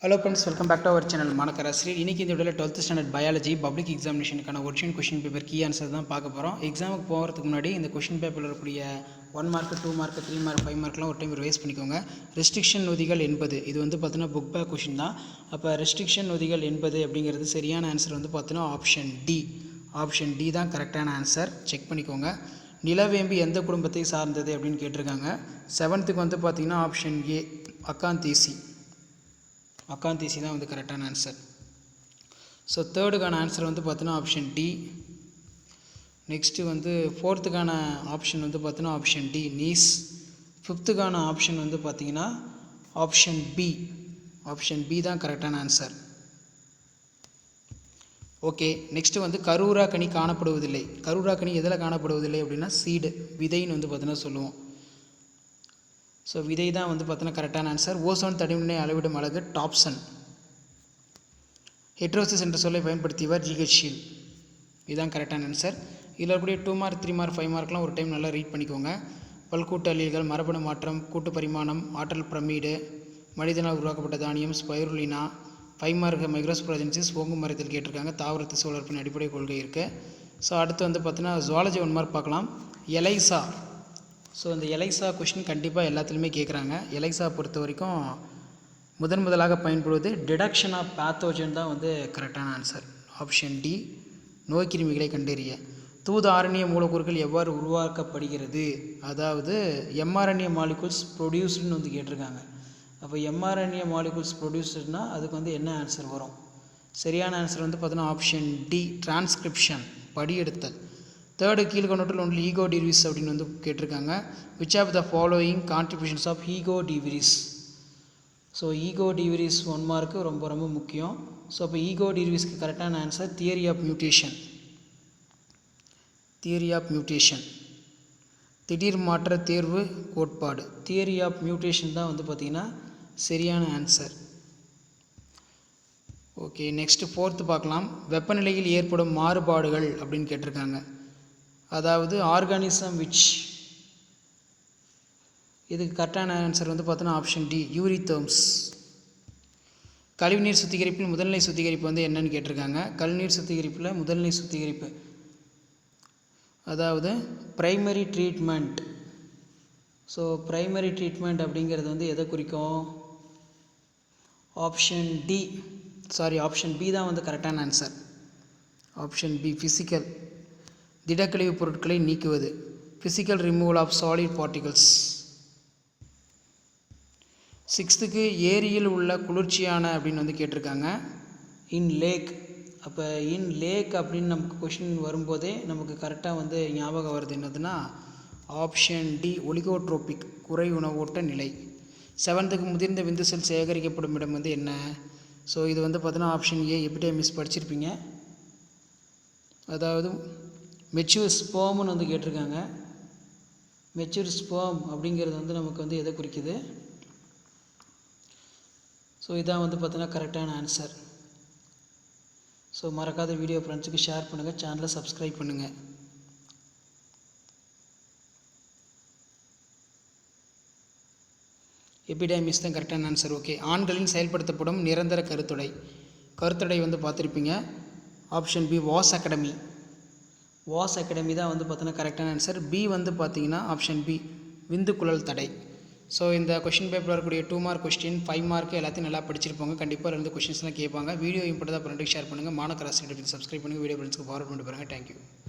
Hello friends, welcome back to our channel மாணக்கராசிரி. இன்றைக்கி இந்த வீடியோவில் 12th ஸ்டாண்டர்ட் பயாலஜி பப்ளிக் எக்ஸாமினேஷனுக்கான கொஷின் பேப்பர் கீ ஆன்சர் தான் பார்க்க போகிறோம். எக்ஸாமுக்கு போகிறதுக்கு முன்னாடி இந்த கொஷின் பேப்பரில் இருக்கக்கூடிய 1 மார்க் 2 மார்க் 3 மார்க் 5 மார்க்லாம் ஒரு டைம் ரிவைஸ் பண்ணிக்கோங்க. ரெஸ்ட்ரிக்ஷன் நொதிகள் என்பது இது வந்து பார்த்தீங்கன்னா புக் பேக் கொஷின் தான். அப்போ ரெஸ்ட்ரிக்ஷன் நொதிகள் என்பது அப்படிங்கிறது சரியான ஆன்சர் வந்து பார்த்தீங்கன்னா ஆப்ஷன் டி தான் கரெக்டான ஆன்சர். செக் பண்ணிக்கோங்க. நிலவேம்பு எந்த குடும்பத்தை சார்ந்தது அப்படின்னு கேட்டிருக்காங்க. 7th வந்து பார்த்தீங்கன்னா ஆப்ஷன் ஏ அக்காந்தீசி தான் வந்து கரெக்டான ஆன்சர். ஸோ 3rd ஆன்சர் வந்து பார்த்தீங்கன்னா ஆப்ஷன் டி. நெக்ஸ்ட்டு வந்து 4th ஆப்ஷன் வந்து பார்த்தீங்கன்னா option D knees. 5th option வந்து பார்த்தீங்கன்னா ஆப்ஷன் பி தான் கரெக்டான ஆன்சர். ஓகே, நெக்ஸ்ட்டு வந்து கரூராக்கனி காணப்படுவதில்லை. கரூராக்கனி எதில் காணப்படுவதில்லை அப்படின்னா சீடு, விதைன்னு வந்து பார்த்தீங்கன்னா சொல்லுவோம். ஸோ விதை தான் வந்து பார்த்தீங்கன்னா கரெக்டான ஆன்சர். ஓசோன் தடிமனை அளவிடும் அலகு டாப்சன். ஹெட்ரோசிஸ் என்ற சொல்லை பயன்படுத்தியவர் ஜிஹெச்ஷீல். இதுதான் கரெக்டான ஆன்சர். இதில் இருக்கக்கூடிய 2 மார்க் 3 மார்க் 5 மார்க்லாம் ஒரு டைம் நல்லா ரீட் பண்ணிக்கோங்க. பல்கூட்டு அல்லீல்கள், மரபணு மாற்றம், கூட்டு பரிமாணம், ஆற்றல் பிரமிடு, மனிதனால் உருவாக்கப்பட்ட தானியம், ஸ்பைருலினா, 5 மார்க் மைக்ரோஸ்போரஜென்சிஸ், ஓங்கு மரத்தில் கேட்டிருக்காங்க. தாவர திசு வளர்ப்பின் அடிப்படை கொள்கை இருக்குது. ஸோ அடுத்து வந்து பார்த்தீங்கன்னா ஜுவாலஜி 1 மார்க் பார்க்கலாம். எலைசா. ஸோ இந்த எலைசா கொஷின் கண்டிப்பாக எல்லாத்துலேயுமே கேட்குறாங்க. எலைசா பொறுத்த வரைக்கும் முதலாக பயன்படுவது டிடக்ஷன் ஆஃப் பேத்தோஜன் தான் வந்து கரெக்டான ஆன்சர். ஆப்ஷன் டி நோய்க்கிருமிகளை கண்டறிய. தூது ஆரண்ய மூலக்கூறுகள் எவ்வாறு உருவாக்கப்படுகிறது, அதாவது எம்ஆர்என்ஏ மாலிகுல்ஸ் ப்ரொடியூஸ்டுன்னு வந்து கேட்டிருக்காங்க. அப்போ எம்ஆர்என்ஏ மாலிகுல்ஸ் ப்ரொடியூஸ்டுனால் அதுக்கு வந்து என்ன ஆன்சர் வரும்? சரியான ஆன்சர் வந்து பார்த்தீங்கன்னா ஆப்ஷன் டி டிரான்ஸ்கிரிப்ஷன், படியெடுத்தல். 3rd கீழ்கண்டவற்றில் ஒன்றில் ஈகோ டிவிரிஸ் அப்படின்னு வந்து கேட்டிருக்காங்க. Which of the following contributions of eco debris. So eco debris 1 mark ரொம்ப ரொம்ப முக்கியம். ஸோ அப்போ ஈகோ டிவிரிஸ்க்கு கரெக்டான ஆன்சர் தியரி ஆஃப் மியூட்டேஷன். திடீர் மாற்ற தேர்வு கோட்பாடு. தியரி ஆஃப் மியூட்டேஷன் தான் வந்து பார்த்திங்கன்னா சரியான ஆன்சர். ஓகே, நெக்ஸ்ட்டு 4th பார்க்கலாம். வெப்பநிலையில் ஏற்படும் மாறுபாடுகள் அப்படின்னு கேட்டிருக்காங்க. அதாவது ஆர்கானிசம் விச். இதுக்கு கரெக்டான ஆன்சர் வந்து பார்த்தோன்னா ஆப்ஷன் டி யூரிதேர்ம்ஸ். கழிவுநீர் சுத்திகரிப்பில் முதல்நிலை சுத்திகரிப்பு வந்து என்னன்னு கேட்டிருக்காங்க. கழிவுநீர் சுத்திகரிப்பில் முதல்நிலை சுத்திகரிப்பு அதாவது primary treatment. So primary treatment அப்படிங்கிறது வந்து எதை குறிக்கும்? ஆப்ஷன் பி தான் வந்து கரெக்டான ஆன்சர். Option B physical. திடக்கழிவுப் பொருட்களை நீக்குவது, physical removal of solid particles. 6th ஏரியில் உள்ள குளிர்ச்சியான அப்படின்னு வந்து கேட்டிருக்காங்க. இன் லேக். அப்போ இன் லேக் அப்படின்னு நமக்கு கொஷின் வரும்போதே நமக்கு கரெக்டாக வந்து ஞாபகம் வருது என்னதுன்னா ஆப்ஷன் டி ஒலிகோட்ரோபிக், குறை உணவூட்ட நிலை. 7th முதிர்ந்த விந்து செல் சேகரிக்கப்படும் இடம் வந்து என்ன? ஸோ இது வந்து பார்த்தீங்கன்னா ஆப்ஷன் ஏ எபிடெமிஸ் படிச்சிருப்பீங்க. அதாவது மெச்சூர் ஸ்பேம்னு வந்து கேட்டிருக்காங்க. மெச்சூர் ஸ்பேம் அப்படிங்கிறது வந்து நமக்கு வந்து எதை குறிக்குது? ஸோ இதான் வந்து பார்த்தீங்கன்னா கரெக்டான ஆன்சர். ஸோ மறக்காத வீடியோ ஃப்ரெண்ட்ஸுக்கு ஷேர் பண்ணுங்கள், சேனலை சப்ஸ்கிரைப் பண்ணுங்கள். எபிடெமிஸ் தான் கரெக்டான ஆன்சர். ஓகே, ஆண்களின் செயல்படுத்தப்படும் நிரந்தர கருத்தடை வந்து பார்த்துருப்பீங்க. ஆப்ஷன் பி வாஸ் அகாடமி தான் வந்து பார்த்தீங்கன்னா கரெக்டான ஆன்சர். பி வந்து பார்த்தீங்கன்னா ஆப்ஷன் பி விந்து குழல் தடை. ஸோ இந்த கொஷின் பேப்பரில் இருக்கக்கூடிய 2 மார்க் கொஸ்டின் 5 மார்க்கு எல்லாத்தையும் நல்லா படிச்சிருப்பாங்க. கண்டிப்பாக 2 கொஸ்டின்ஸ்லாம் கேட்பாங்க. வீடியோ இம்பார்ட்டன்ட் ஃப்ரெண்டுக்கு ஷேர் பண்ணுங்கள். மாணக்கராசிரி சப்ஸ்கிரைப் பண்ணுங்கள். வீடியோ ஃப்ரெண்ட்ஸ்க்கு ஃபார்வர்ட் பண்ணிட்டு பாருங்கள். தேங்க்யூ.